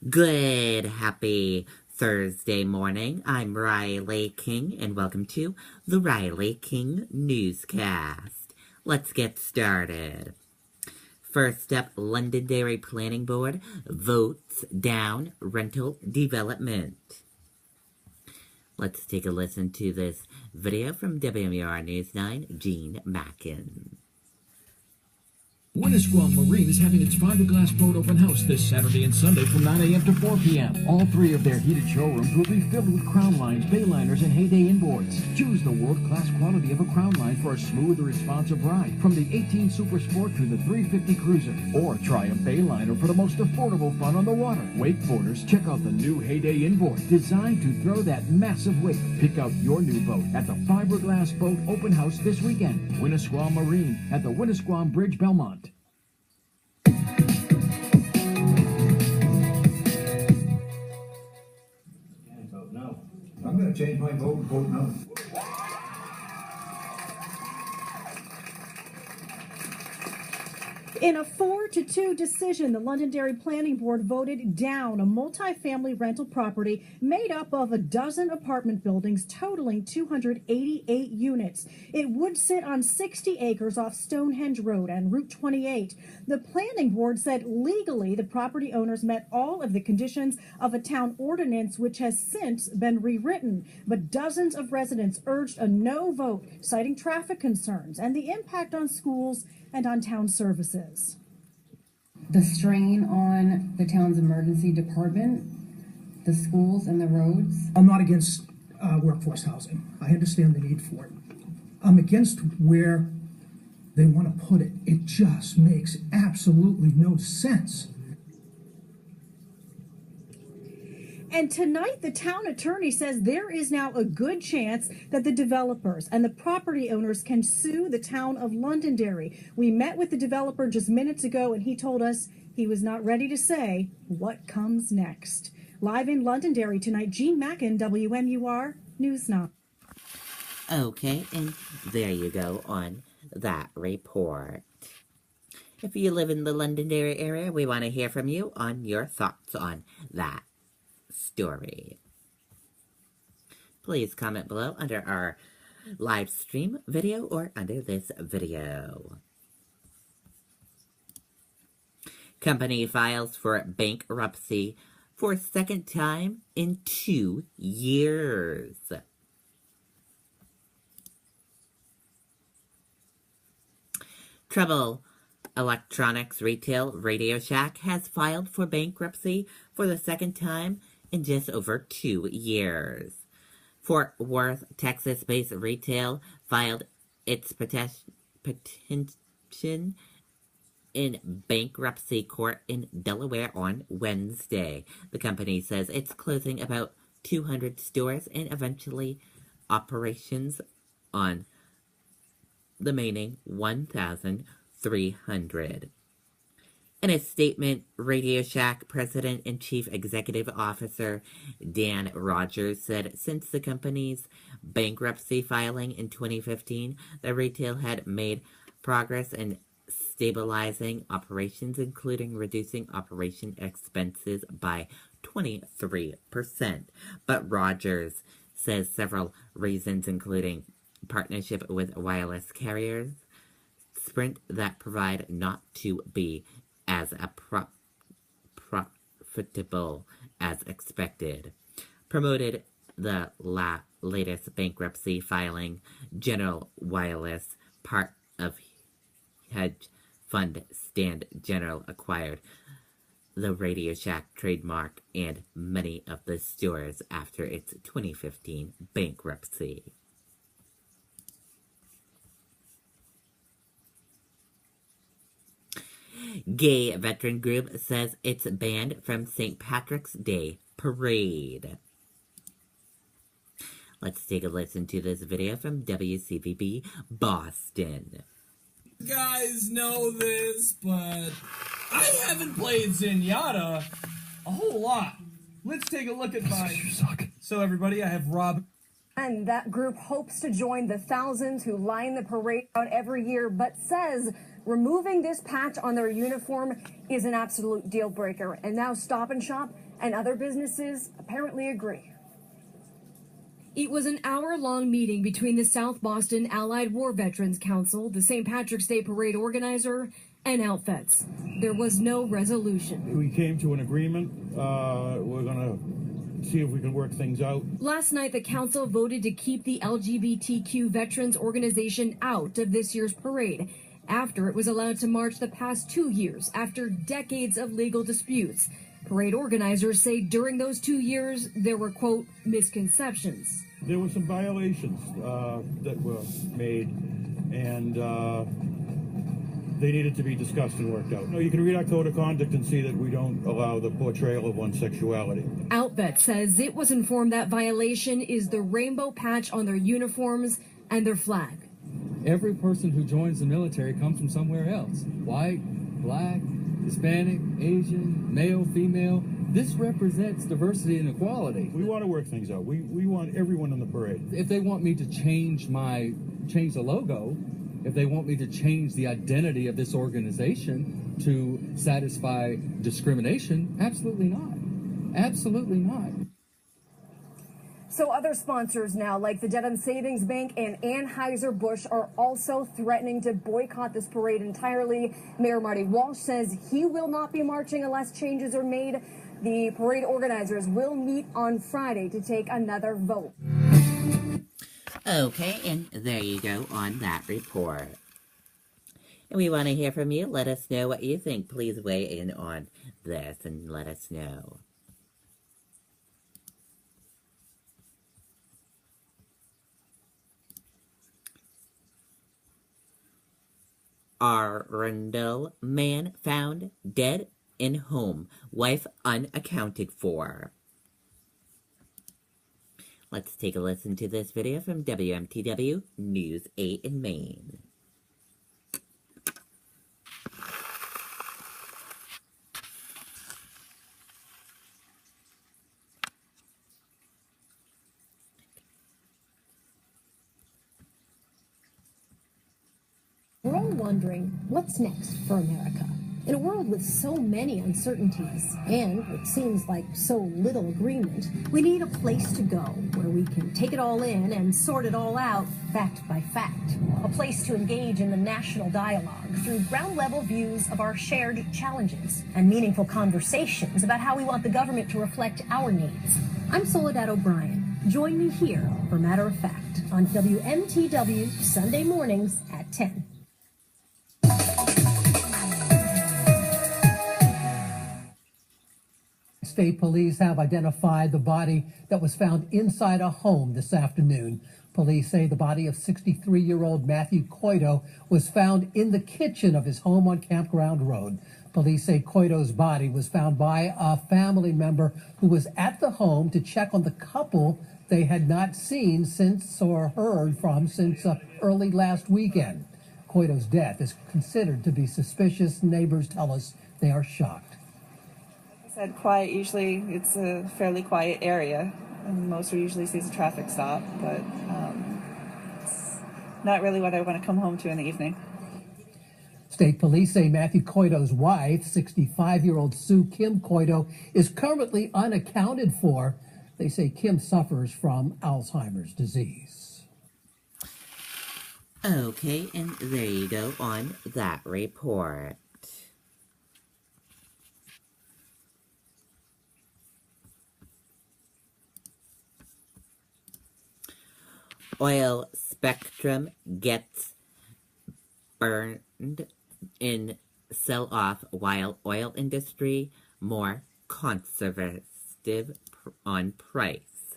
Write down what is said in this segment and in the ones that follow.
Good, happy Thursday morning. I'm Riley King, and welcome to the Riley King Newscast. Let's get started. First up, Londonderry Planning Board votes down rental development. Let's take a listen to this video from WMUR News 9, Gene Mackin. Winnisquam Marine is having its fiberglass boat open house this Saturday and Sunday from 9 a.m. to 4 p.m. All three of their heated showrooms will be filled with crown lines, bay liners, and heyday inboards. Choose the world-class quality of a crown line for a smooth, responsive ride, from the 18 Super Sport to the 350 Cruiser. Or try a bay liner for the most affordable fun on the water. Wakeboarders, check out the new heyday inboard, designed to throw that massive wake. Pick out your new boat at the Fiberglass Boat Open House this weekend. Winnisquam Marine at the Winnisquam Bridge, Belmont. I'm going to change my vote and vote no. In a 4-2 decision, the Londonderry Planning Board voted down a multi-family rental property made up of a dozen apartment buildings totaling 288 units. It would sit on 60 acres off Stonehenge Road and Route 28. The Planning Board said legally the property owners met all of the conditions of a town ordinance, which has since been rewritten. But dozens of residents urged a no vote, citing traffic concerns and the impact on schools and on town services. The strain on the town's emergency department, the schools and the roads. I'm not against workforce housing. I understand the need for it. I'm against where they want to put it. It just makes absolutely no sense. And tonight, the town attorney says there is now a good chance that the developers and the property owners can sue the town of Londonderry. We met with the developer just minutes ago, and he told us he was not ready to say what comes next. Live in Londonderry tonight, Gene Mackin, WMUR News 9. Okay, and there you go on that report. If you live in the Londonderry area, we want to hear from you on your thoughts on that story. Please comment below under our live stream video or under this video. Company files for bankruptcy for second time in 2 years. Trouble Electronics retail Radio Shack has filed for bankruptcy for the second time in just over 2 years. Fort Worth, Texas-based retail filed its petition in bankruptcy court in Delaware on Wednesday. The company says it's closing about 200 stores and eventually operations on the remaining 1,300. In a statement, Radio Shack President and Chief Executive Officer Dan Rogers said since the company's bankruptcy filing in 2015, the retail had made progress in stabilizing operations, including reducing operation expenses by 23%. But Rogers says several reasons, including partnership with wireless carriers, Sprint, that provide not to be as profitable as expected. Promoted the latest bankruptcy filing, General Wireless, part of hedge fund Stand General, acquired the Radio Shack trademark and many of the stores after its 2015 bankruptcy. Gay veteran group says it's banned from St. Patrick's Day parade. Let's take a listen to this video from WCVB Boston. You guys know this, but I haven't played Zenyatta a whole lot. Let's take a look at my... So everybody, I have Rob... And that group hopes to join the thousands who line the parade out every year, but says removing this patch on their uniform is an absolute deal breaker. And now Stop and Shop and other businesses apparently agree. It was an hour-long meeting between the South Boston Allied War Veterans Council, the St. Patrick's Day Parade organizer, and Outfits. There was no resolution. We came to an agreement. We're going to see if we can work things out. Last night, the council voted to keep the LGBTQ Veterans Organization out of this year's parade after it was allowed to march the past 2 years after decades of legal disputes. Parade organizers say during those 2 years, there were, quote, misconceptions. There were some violations that were made, and they needed to be discussed and worked out. No, you can read our code of conduct and see that we don't allow the portrayal of one's sexuality. Outvet says it was informed that violation is the rainbow patch on their uniforms and their flag. Every person who joins the military comes from somewhere else. White, black, Hispanic, Asian, male, female. This represents diversity and equality. We want to work things out. We want everyone in the parade. If they want me to change the logo, if they want me to change the identity of this organization to satisfy discrimination, absolutely not. Absolutely not. So other sponsors now, like the Dedham Savings Bank and Anheuser-Busch, are also threatening to boycott this parade entirely. Mayor Marty Walsh says he will not be marching unless changes are made. The parade organizers will meet on Friday to take another vote. Okay, and there you go on that report. And we want to hear from you. Let us know what you think. Please weigh in on this and let us know. Arundel man found dead in home. Wife unaccounted for. Let's take a listen to this video from WMTW News 8 in Maine. We're all wondering, what's next for America? In a world with so many uncertainties and what seems like so little agreement, we need a place to go where we can take it all in and sort it all out fact by fact. A place to engage in the national dialogue through ground-level views of our shared challenges and meaningful conversations about how we want the government to reflect our needs. I'm Soledad O'Brien. Join me here for Matter of Fact on WMTW Sunday mornings at 10. State police have identified the body that was found inside a home this afternoon. Police say the body of 63-year-old Matthew Coito was found in the kitchen of his home on Campground Road. Police say Coito's body was found by a family member who was at the home to check on the couple they had not seen since or heard from since early last weekend. Coito's death is considered to be suspicious. Neighbors tell us they are shocked. Said quiet, usually it's a fairly quiet area, and most usually sees a traffic stop, but it's not really what I want to come home to in the evening. State police say Matthew Coito's wife, 65-year-old Sue Kim Coito, is currently unaccounted for. They say Kim suffers from Alzheimer's disease. Okay, and there you go on that report. Oil spectrum gets burned in sell-off while oil industry more conservative on price.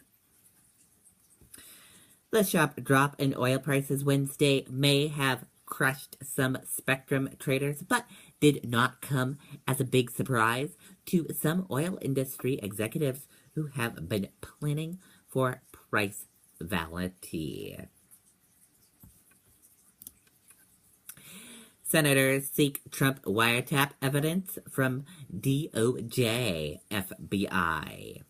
The sharp drop in oil prices Wednesday may have crushed some spectrum traders, but did not come as a big surprise to some oil industry executives who have been planning for price volatility. Senators seek Trump wiretap evidence from DOJ, FBI.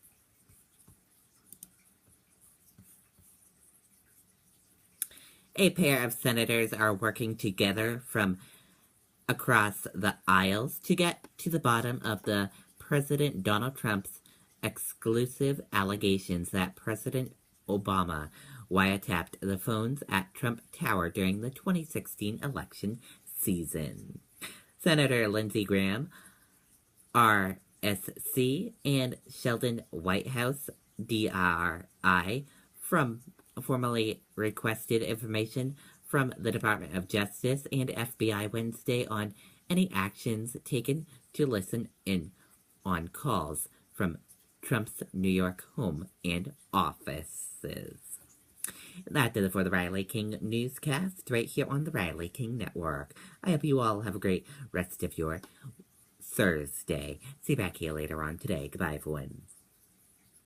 A pair of senators are working together from across the aisles to get to the bottom of the President Donald Trump's exclusive allegations that President Obama wiretapped the phones at Trump Tower during the 2016 election season. Senator Lindsey Graham, RSC, and Sheldon Whitehouse, DRI, formally requested information from the Department of Justice and FBI Wednesday on any actions taken to listen in on calls from Trump's New York home and offices. That did it for the Riley King Newscast right here on the Riley King Network. I hope you all have a great rest of your Thursday. See you back here later on today. Goodbye, everyone.